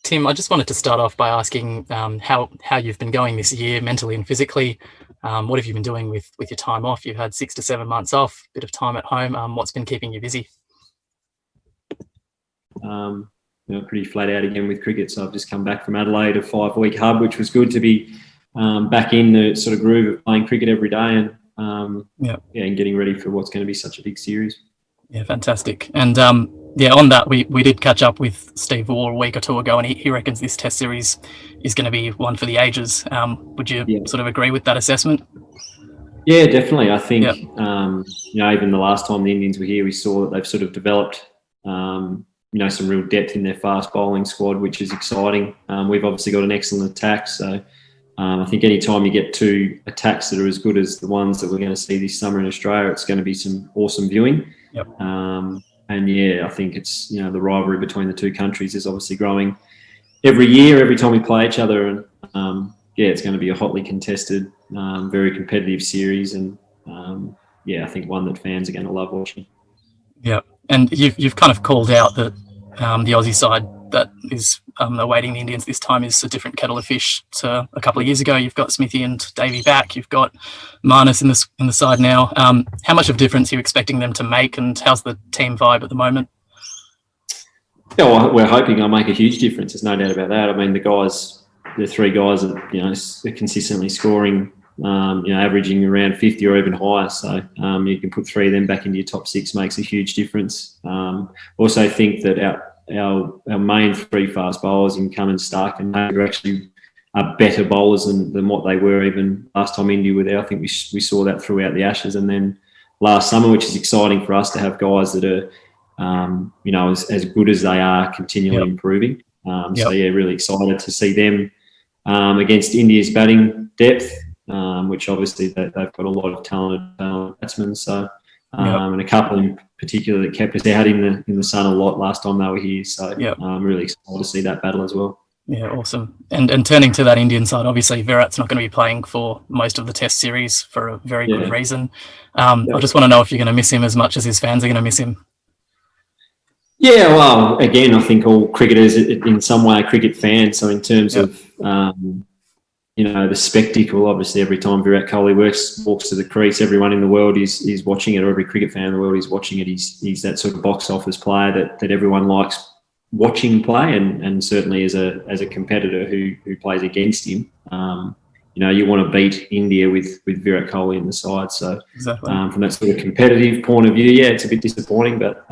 Tim, I just wanted to start off by asking how you've been going this year, mentally and physically. What have you been doing with your time off? You've had 6 to 7 months off, a bit of time at home. What's been keeping you busy? Pretty flat out again with cricket. So I've just come back from Adelaide, a 5-week hub, which was good to be back in the sort of groove of playing cricket every day and getting ready for what's going to be such a big series. Yeah, fantastic. And on that, we did catch up with Steve Waugh a week or two ago, and he reckons this Test series is going to be one for the ages. Would you sort of agree with that assessment? Yeah, definitely. I think even the last time the Indians were here, we saw that they've sort of developed some real depth in their fast bowling squad, which is exciting. We've obviously got an excellent attack, so I think any time you get two attacks that are as good as the ones that we're going to see this summer in Australia, it's going to be some awesome viewing. Yep. I think it's the rivalry between the two countries is obviously growing every year, every time we play each other, and it's going to be a hotly contested, very competitive series, and I think one that fans are going to love watching. Yeah, and you've kind of called out that the Aussie side that is awaiting the Indians this time is a different kettle of fish to a couple of years ago. You've got Smithy and Davey back. You've got Marnus in the side now. How much of a difference are you expecting them to make, and how's the team vibe at the moment? Yeah, well, we're hoping they'll make a huge difference. There's no doubt about that. I mean, the three guys are consistently scoring, averaging around 50 or even higher. So you can put three of them back into your top six, makes a huge difference. Also think that our main three fast bowlers in Cummins, Stark and Hager actually are better bowlers than what they were even last time India were there. I think we saw that throughout the Ashes and then last summer, which is exciting for us to have guys that are, as good as they are, continually improving. Really excited to see them against India's batting depth, which obviously they've got a lot of talented batsmen. So, and a couple in particular that kept us out in the sun a lot last time they were here. So I'm really excited to see that battle as well. Yeah, awesome. And turning to that Indian side, obviously Virat's not going to be playing for most of the Test series for a very good reason. I just want to know if you're going to miss him as much as his fans are going to miss him. Yeah, well, again, I think all cricketers in some way are cricket fans. So in terms of the spectacle, obviously every time Virat Kohli walks to the crease, everyone in the world is watching it, or every cricket fan in the world is watching it. He's that sort of box office player that everyone likes watching play, and certainly as a competitor who plays against him, you want to beat India with Virat Kohli in the side. So exactly. From that sort of competitive point of view, it's a bit disappointing, but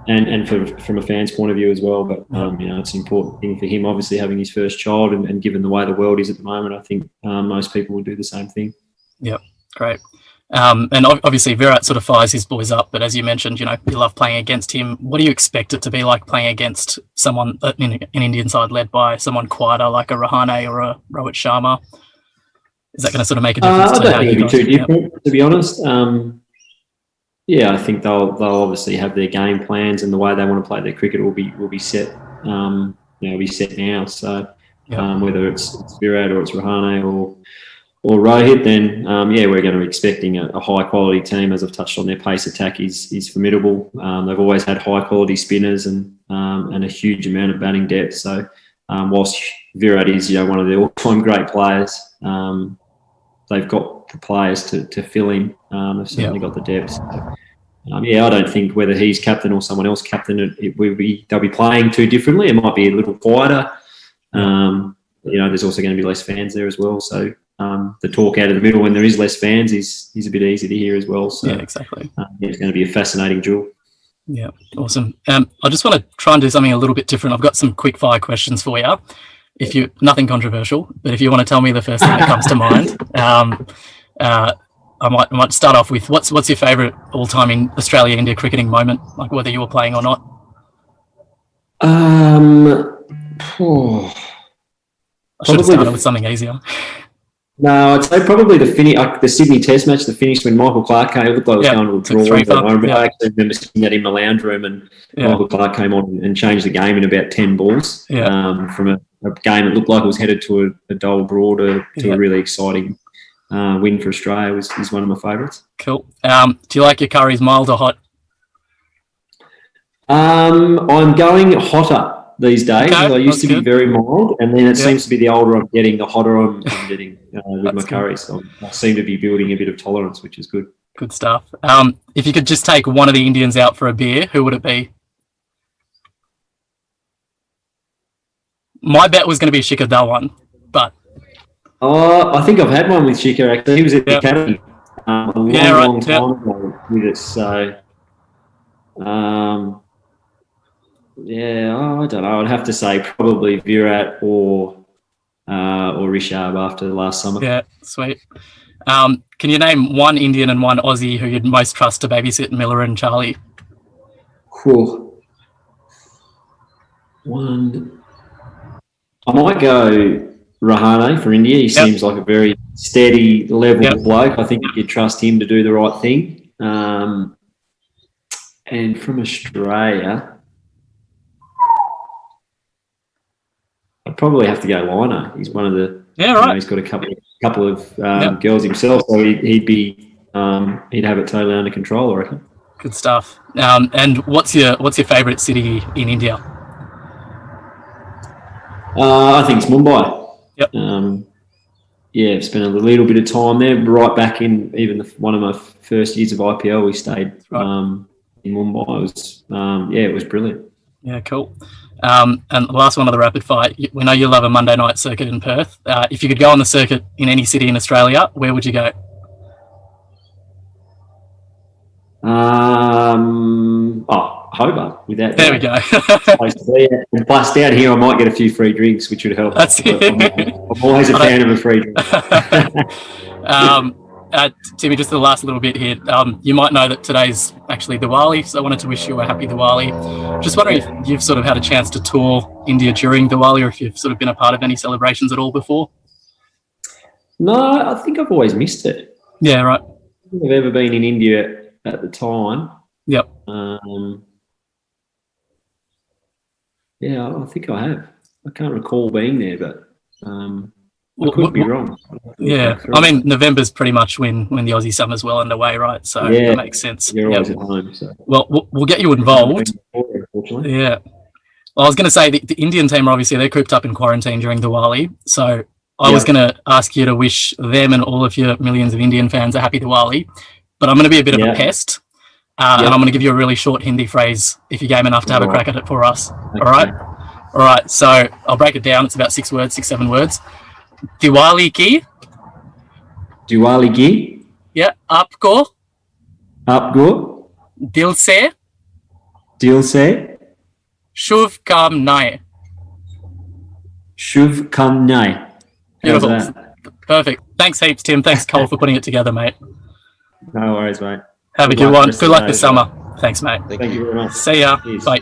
and from a fan's point of view as well. But it's an important thing for him, obviously having his first child, and given the way the world is at the moment, I think most people will do the same thing. Yep, great. And obviously Virat sort of fires his boys up, but as you mentioned, you love playing against him. What do you expect it to be like playing against someone in an Indian side led by someone quieter like a Rahane or a Rohit Sharma? Is that going to sort of make a difference? I don't think it'll be too different, to be honest. I think they'll obviously have their game plans, and the way they want to play their cricket will be set. Be set now. So whether it's Virat or it's Rahane or Rohit, then we're going to be expecting a high quality team. As I've touched on, their pace attack is formidable. They've always had high quality spinners and a huge amount of batting depth. So whilst Virat is one of the all time great players, they've got the players to fill in. They've certainly got the depth. So, I don't think whether he's captain or someone else captain, they'll be playing too differently. It might be a little quieter. There's also going to be less fans there as well. So the talk out of the middle when there is less fans is a bit easy to hear as well. So exactly. It's going to be a fascinating duel. Yeah, awesome. I just want to try and do something a little bit different. I've got some quick fire questions for you. Nothing controversial, but if you want to tell me the first thing that comes to mind, I might start off with what's your favourite all-time in Australia-India cricketing moment, like whether you were playing or not? I should have started with something easier. No, I'd say probably the Sydney Test match, the finish when Michael Clarke came. It looked like it was going to a draw. I actually remember sitting that in the lounge room, and Michael Clarke came on and changed the game in about 10 balls from a game that looked like it was headed to a dull draw to a really exciting win for Australia is one of my favourites. Cool. Do you like your curries mild or hot? I'm going hotter these days. Okay, I used that's to be good. very mild, and then it Yeah. seems to be the older I'm getting, the hotter I'm getting with my That's good. curries. So I seem to be building a bit of tolerance, which is good. Good stuff. If you could just take one of the Indians out for a beer, who would it be? My bet was going to be Shikhar Dhawan, but I think I've had one with Shikhar, actually. He was at the Yep. academy a long, Yeah, right, long yep. time ago with us. So, I don't know. I'd have to say probably Virat or Rishabh after the last summer. yeah, sweet. Can you name one Indian and one Aussie who you'd most trust to babysit Miller and Charlie? Cool. One. I might go Rahane for India. He Yep. seems like a very steady, level Yep. bloke. I think you could trust him to do the right thing. And from Australia, I'd probably have to go Lino. He's one of the. Yeah, You know, right. he's got a couple of Yep. girls himself, so he'd have it totally under control, I reckon. Good stuff. And what's your favourite city in India? I think it's Mumbai. Yep. I've spent a little bit of time there. Right back in even one of my first years of IPL, we stayed Right. in Mumbai. It was brilliant. Yeah, cool. And the last one of the rapid fire. We know you love a Monday night circuit in Perth. If you could go on the circuit in any city in Australia, where would you go? Hobart, without There we doubt. go. Place to be at. And plus, down here, I might get a few free drinks, which would help. That's it. I'm always a fan of a free drink. Timmy, just the last little bit here. You might know that today's actually Diwali, so I wanted to wish you a happy Diwali. Just wondering if you've sort of had a chance to tour India during Diwali, or if you've sort of been a part of any celebrations at all before. No, I think I've always missed it. Yeah, right. I don't think I've ever been in India at the time. Yep. I think I have. I can't recall being there, but I Wh- could wh- be wh- wrong. Yeah, I mean, November's pretty much when the Aussie summer's well underway, right? So Yeah, that makes sense. You're Yep. always at home, so. Well, we'll get you involved. Unfortunately. Yeah. Well, I was going to say the Indian team, obviously, they're cooped up in quarantine during Diwali. So I was Yeah. going to ask you to wish them and all of your millions of Indian fans a happy Diwali. But I'm going to be a bit of Yeah. a pest. And I'm going to give you a really short Hindi phrase if you're game enough to have a Right. crack at it for us. Okay. All right? All right. So I'll break it down. It's about 6 words, 6, 7 words. Diwali ki, Diwali ki, yeah, aapko aapko, dil se dil se, shubhkamnaएं. shubhkamnaएं. How's Beautiful. that? Perfect. Thanks heaps, Tim. Thanks, Cole, for putting it together, mate. No worries, mate. Have a Good good luck one. the rest Good of luck the this day as well. summer. Thanks, mate. Thank you very much. See ya. Cheers. Bye.